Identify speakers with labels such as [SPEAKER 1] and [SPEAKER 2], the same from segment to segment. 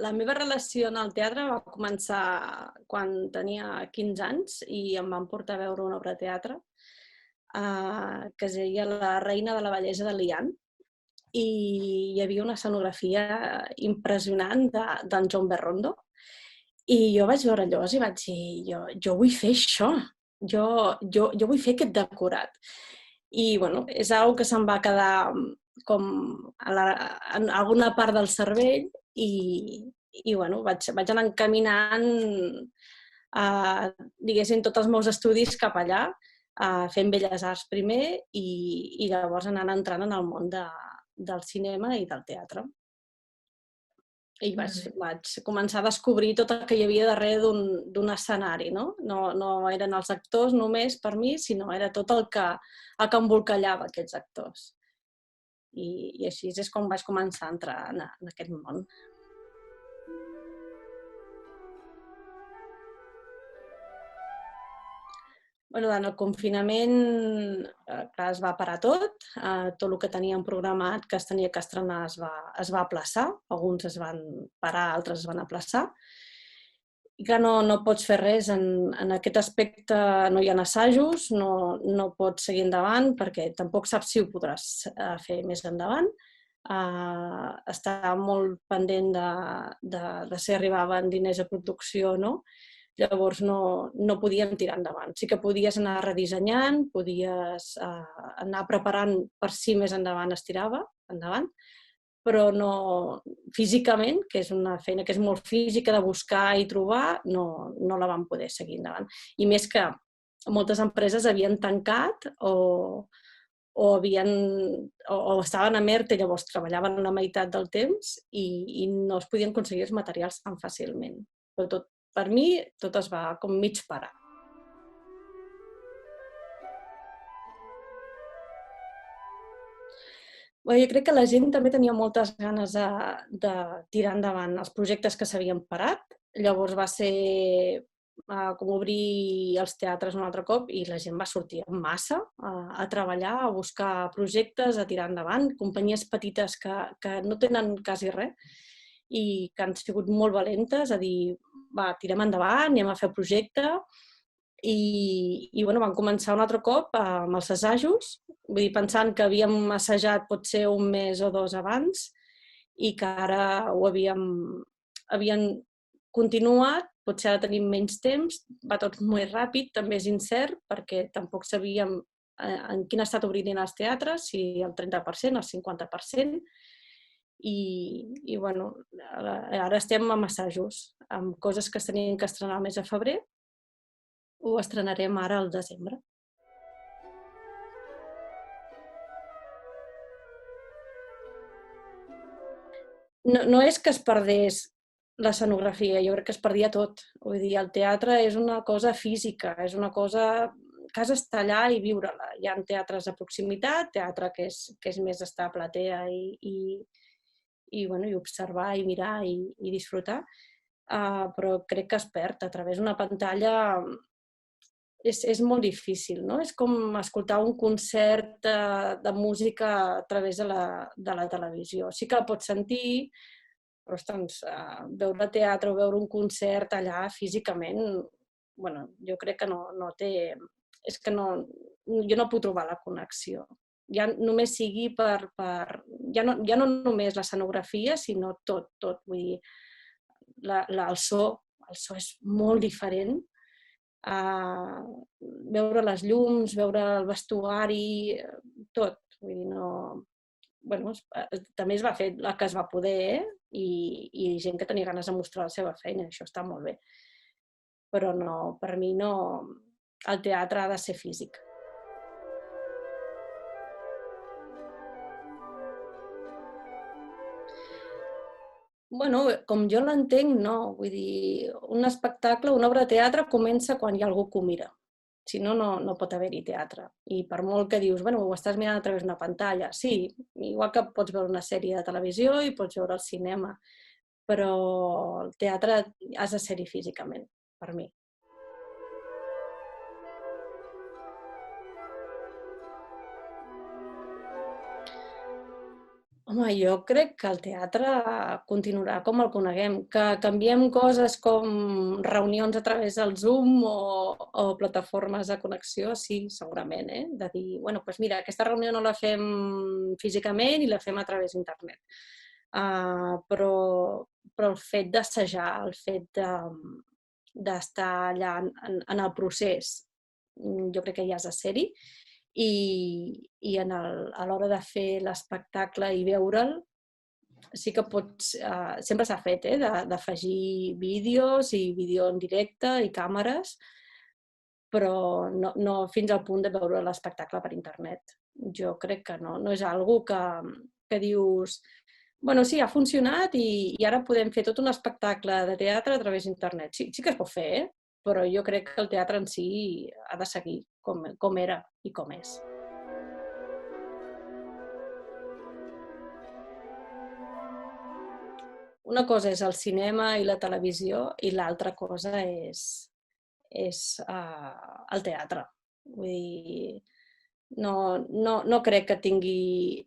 [SPEAKER 1] la meva relació en el teatre va començar quan tenia 15 anys i em van portar a veure una obra de teatre que es deia La reina de la bellesa de Lian, i hi havia una escenografia impressionant d'en John Berrondo. I jo vaig veure allò i vaig dir, jo vull fer això, jo vull fer aquest decorat. I bueno, és una que se'm va quedar com en alguna part del cervell i bueno, vaig anar encaminant diguéssim tots els meus estudis cap allà, fent Belles Arts primer i llavors anant entrant en el món del cinema i del teatre. I vaig començar a descobrir tot el que hi havia darrere d'un escenari, no? No eren els actors només per mi, sinó era tot el que embolcallava aquests actors. I així és com vaig començar a entrar en aquest món. En el confinament, clar, es va parar tot. Tot el que teníem programat que es tenia que estrenar es va aplaçar. Alguns es van parar, altres es van aplaçar. I clar, no pots fer res en aquest aspecte, no hi ha assajos, no pots seguir endavant perquè tampoc saps si ho podràs fer més endavant. Està molt pendent de si arribaven diners a producció o no. Llavors no podíem tirar endavant. Sí que podies anar redissenyant, podies anar preparant per si més endavant es tirava endavant, però no físicament, que és una feina que és molt física de buscar i trobar, no la vam poder seguir endavant. I més que moltes empreses havien tancat o estaven en ERTE, llavors treballaven la meitat del temps i no es podien aconseguir els materials tan fàcilment. Però per mi, tot es va com mig parar. Jo crec que la gent també tenia moltes ganes de tirar endavant els projectes que s'havien parat. Llavors va ser com obrir els teatres un altre cop i la gent va sortir en massa a treballar, a buscar projectes, a tirar endavant. Companyies petites que no tenen quasi res i que han sigut molt valentes a dir, va, tirem endavant, anem a fer el projecte. I vam començar un altre cop amb els assajos, vull dir, pensant que havíem assajat potser un mes o dos abans i que ara ho havien continuat, potser ara tenim menys temps, va tot molt ràpid, també és incert perquè tampoc sabíem en quin estat obririen els teatres, si el 30%, el 50%, i ara estem amb assajos, amb coses que es tenien que estrenar el mes de febrer, ho estrenarem ara al desembre. No és que es perdés l'escenografia, jo crec que es perdia tot. Vull dir, el teatre és una cosa física, és una cosa que has d'estar allà i viure-la. Hi ha teatres de proximitat, teatre que és més estar a platea i observar i mirar i disfrutar, però crec que es perd a través d'una pantalla. És molt difícil, no? És com escoltar un concert de música a través de la televisió. Sí que el pots sentir, però ostres, veure teatre o veure un concert allà físicament, jo crec que no té... És que jo no puc trobar la connexió. Ja només sigui ja no només l'escenografia, sinó tot. Vull dir, el so és molt diferent. Veure les llums, veure el vestuari, tot. Vull dir, també es va fer el que es va poder i gent que tenia ganes de mostrar la seva feina, això està molt bé. Però no, per mi no, el teatre ha de ser físic. Com jo l'entenc, no. Vull dir, un espectacle, una obra de teatre comença quan hi ha algú que ho mira. Si no, no pot haver-hi teatre. I per molt que dius, ho estàs mirant a través d'una pantalla. Sí, igual que pots veure una sèrie de televisió i pots veure el cinema, però el teatre has de ser-hi físicament, per mi. Home, jo crec que el teatre continuarà com el coneguem, que canviem coses com reunions a través del Zoom o plataformes de connexió, sí, segurament, de dir, bueno, doncs mira, aquesta reunió no la fem físicament i la fem a través d'internet. Però el fet d'assajar, el fet d'estar allà en el procés, jo crec que ja has de ser-hi, i a l'hora de fer l'espectacle i veure'l, sí que pots, sempre s'ha fet, d'afegir vídeos i vídeo en directe i càmeres, però no fins al punt de veure l'espectacle per internet. Jo crec que no és algo que dius, bueno, sí, ha funcionat i ara podem fer tot un espectacle de teatre a través d'internet. Sí que es pot fer, però jo crec que el teatre en si ha de seguir com era i com és. Una cosa és el cinema i la televisió i l'altra cosa és el teatre. Vull dir, no crec que tingui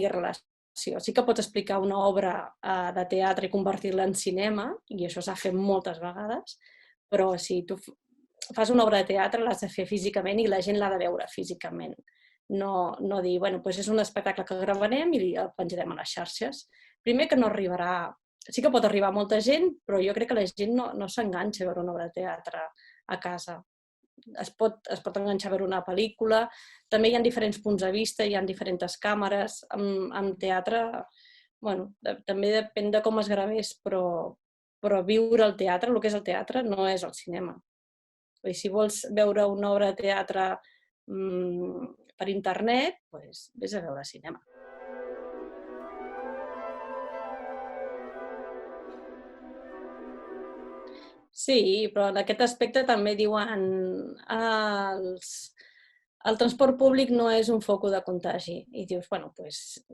[SPEAKER 1] relació. Sí que pots explicar una obra de teatre i convertir-la en cinema, i això s'ha fet moltes vegades, però si tu fas una obra de teatre l'has de fer físicament i la gent l'ha de veure físicament. No dir, bueno, doncs és un espectacle que gravarem i el penjarem a les xarxes. Primer que no arribarà, sí que pot arribar molta gent, però jo crec que la gent no s'enganxa a veure una obra de teatre a casa. Es pot enganxar a veure una pel·lícula, també hi ha diferents punts de vista, hi ha diferents càmeres, en teatre, bueno, també depèn de com es gravés, però viure el teatre, el que és el teatre, no és el cinema. Vull dir, si vols veure una obra de teatre per internet, doncs vés a veure cinema. Sí, però en aquest aspecte també diuen el transport públic no és un foc de contagi. I dius, bueno, doncs,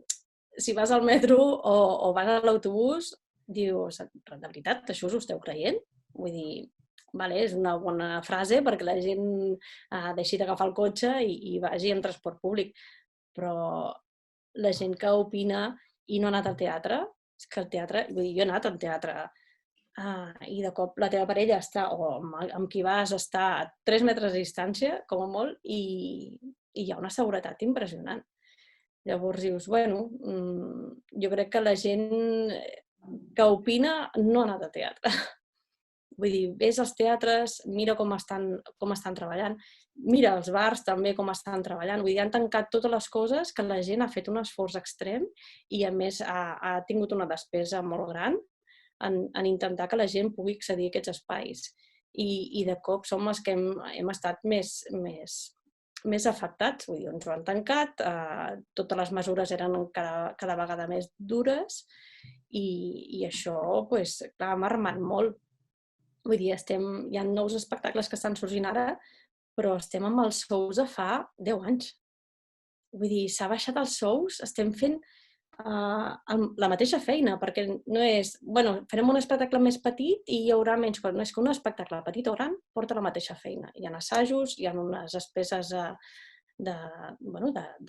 [SPEAKER 1] si vas al metro o vas a l'autobús, dius, de veritat, això us ho esteu creient? Vull dir, vale, és una bona frase perquè la gent deixi d'agafar el cotxe i vagi en transport públic, però la gent que opina i no ha anat al teatre, és que el teatre, vull dir, jo he anat al teatre i de cop la teva parella està, o amb qui vas, està a 3 metres de distància, com a molt, i hi ha una seguretat impressionant. Llavors dius, bueno, jo crec que la gent que opina no ha anat a teatre. Vull dir, ves als teatres, mira com estan treballant, mira els bars també com estan treballant. Vull dir, han tancat totes les coses que la gent ha fet un esforç extrem i, a més, ha tingut una despesa molt gran en intentar que la gent pugui accedir a aquests espais. I de cop som els que hem estat més afectats. Vull dir, ens ho han tancat, totes les mesures eren cada vegada més dures i això, doncs, clar, ha marmat molt. Vull dir, hi ha nous espectacles que estan sorgint ara, però estem amb els sous de fa 10 anys. Vull dir, s'ha baixat els sous, estem fent la mateixa feina, perquè no és, bueno, farem un espectacle més petit i hi haurà menys coses. No és que un espectacle petit o gran porta la mateixa feina. Hi ha assajos, hi ha unes despeses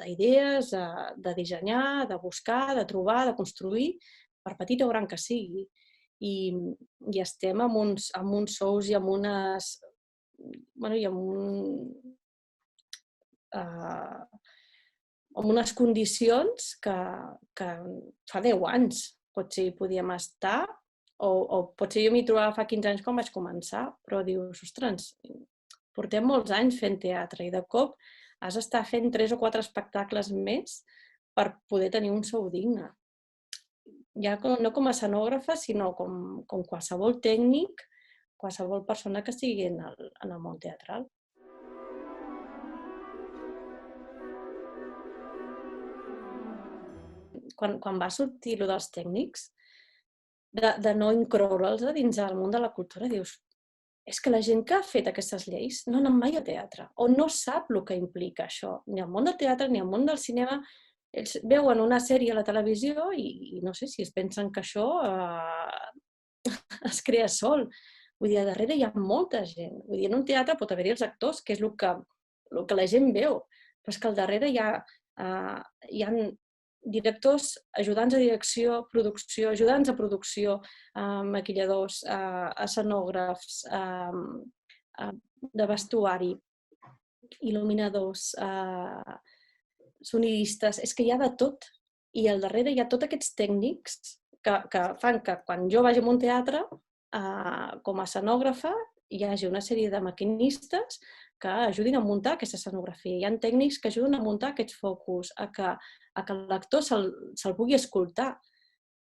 [SPEAKER 1] d'idees, de dissenyar, de buscar, de trobar, de construir, per petit o gran que sigui. I estem amb uns sous i amb unes... Bueno, i amb unes condicions que fa 10 anys potser hi podíem estar, o potser jo m'hi trobava fa 15 anys quan vaig començar, però dius, ostres, portem molts anys fent teatre i de cop has d'estar fent 3 o 4 espectacles més per poder tenir un sou digne. Ja no com a escenògrafa, sinó com qualsevol tècnic, qualsevol persona que estigui en el món teatral. Quan va sortir allò dels tècnics, de no incloure'ls dins del món de la cultura, dius, és que la gent que ha fet aquestes lleis no ha anat mai al teatre, o no sap el que implica això, ni al món del teatre ni al món del cinema. Ells veuen una sèrie a la televisió i no sé si es pensen que això es crea sol. Vull dir, a darrere hi ha molta gent. Vull dir, en un teatre pot haver-hi els actors, que és el que la gent veu, però és que al darrere hi ha directors, ajudants de direcció, producció, ajudants de producció, maquilladors, escenògrafs, de vestuari, il·luminadors, sonidistes, és que hi ha de tot. I al darrere hi ha tots aquests tècnics que fan que quan jo vagi a un teatre, com a escenògrafa, hi hagi una sèrie de maquinistes que ajudin a muntar aquesta escenografia. Hi ha tècnics que ajuden a muntar aquests focus, a que l'actor se'l pugui escoltar.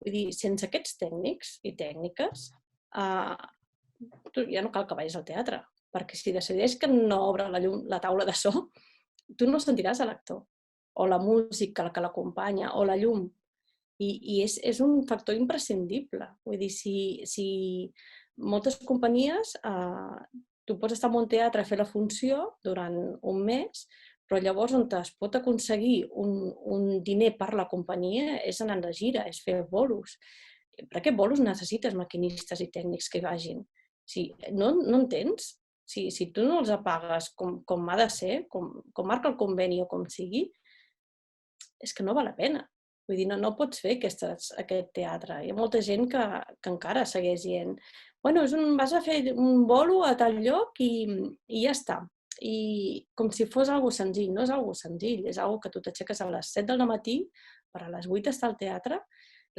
[SPEAKER 1] Vull dir, sense aquests tècnics i tècniques, ja no cal que vagis al teatre, perquè si decideix que no obre la taula de so, tu no sentiràs a l'actor, o la música que l'acompanya, o la llum. I és un factor imprescindible. Vull dir, si moltes companyies, tu pots estar en un teatre a fer la funció durant un mes, però llavors on es pot aconseguir un diner per la companyia és anant de gira, és fer bolos. Per aquest bolos necessites maquinistes i tècnics que hi vagin. No entens? Si tu no els apagues com ha de ser, com marca el conveni o com sigui, és que no val la pena. Vull dir, no pots fer aquest teatre. Hi ha molta gent que encara segueix dient bueno, vas a fer un bolo a tal lloc i ja està. I com si fos algo senzill. No és algo senzill, és algo que tu t'aixeques a les 7 del matí per a les 8 estar al teatre,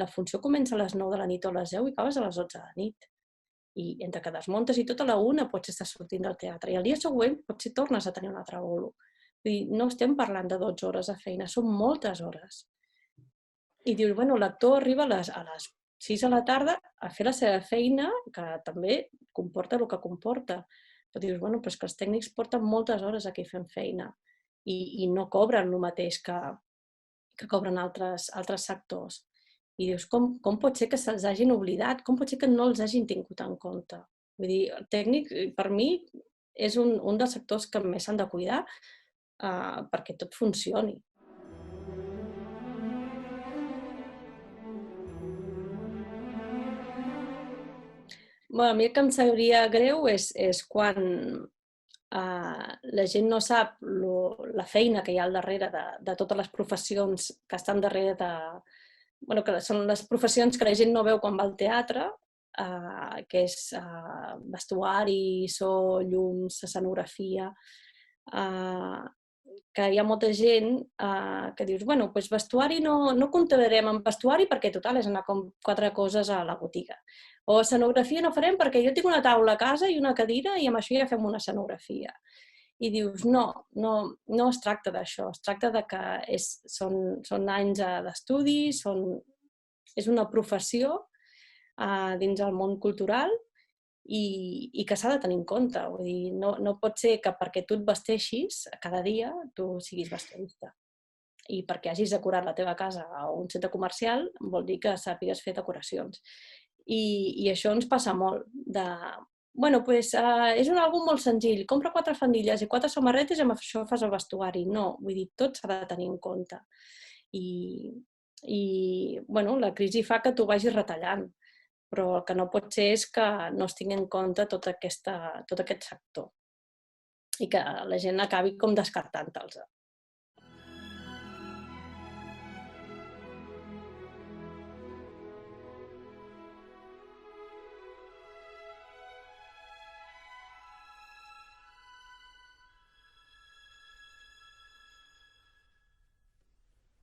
[SPEAKER 1] la funció comença a les 9 de la nit o a les 10 i acabes a les 12 de la nit. I entre que desmuntes i tot a la 1 pots estar sortint del teatre i el dia següent potser tornes a tenir un altre bolo. Vull dir, no estem parlant de 12 hores de feina, són moltes hores. I dius, bueno, l'actor arriba a les 6 de la tarda a fer la seva feina, que també comporta el que comporta. Però dius, bueno, però és que els tècnics porten moltes hores aquí fent feina i no cobren el mateix que cobren altres sectors. I dius, com pot ser que se'ls hagin oblidat? Com pot ser que no els hagin tingut en compte? Vull dir, el tècnic, per mi, és un dels sectors que més s'han de cuidar perquè tot funcioni. A mi el que em sabria greu és quan la gent no sap la feina que hi ha al darrere de totes les professions que estan darrere que són les professions que la gent no veu quan va al teatre, que és vestuari, so, llums, escenografia, que hi ha molta gent que dius, bueno, doncs vestuari no comptarem amb vestuari perquè total és anar com 4 coses a la botiga. O escenografia no farem perquè jo tinc una taula a casa i una cadira i amb això ja fem una escenografia. I dius, no es tracta d'això, es tracta de que són anys d'estudi, és una professió dins el món cultural i que s'ha de tenir en compte. Vull dir, no pot ser que perquè tu et vesteixis cada dia tu siguis vestuarista. I perquè hagis decorat la teva casa a un centre comercial vol dir que sàpigues fer decoracions. I això ens passa molt. És un àlbum molt senzill, compra 4 faldilles i 4 samarretes i amb això fas el vestuari. No, vull dir, tot s'ha de tenir en compte. La crisi fa que tu vagis retallant, però el que no pot ser és que no es tingui en compte tot aquest sector i que la gent acabi com descartant-te'ls.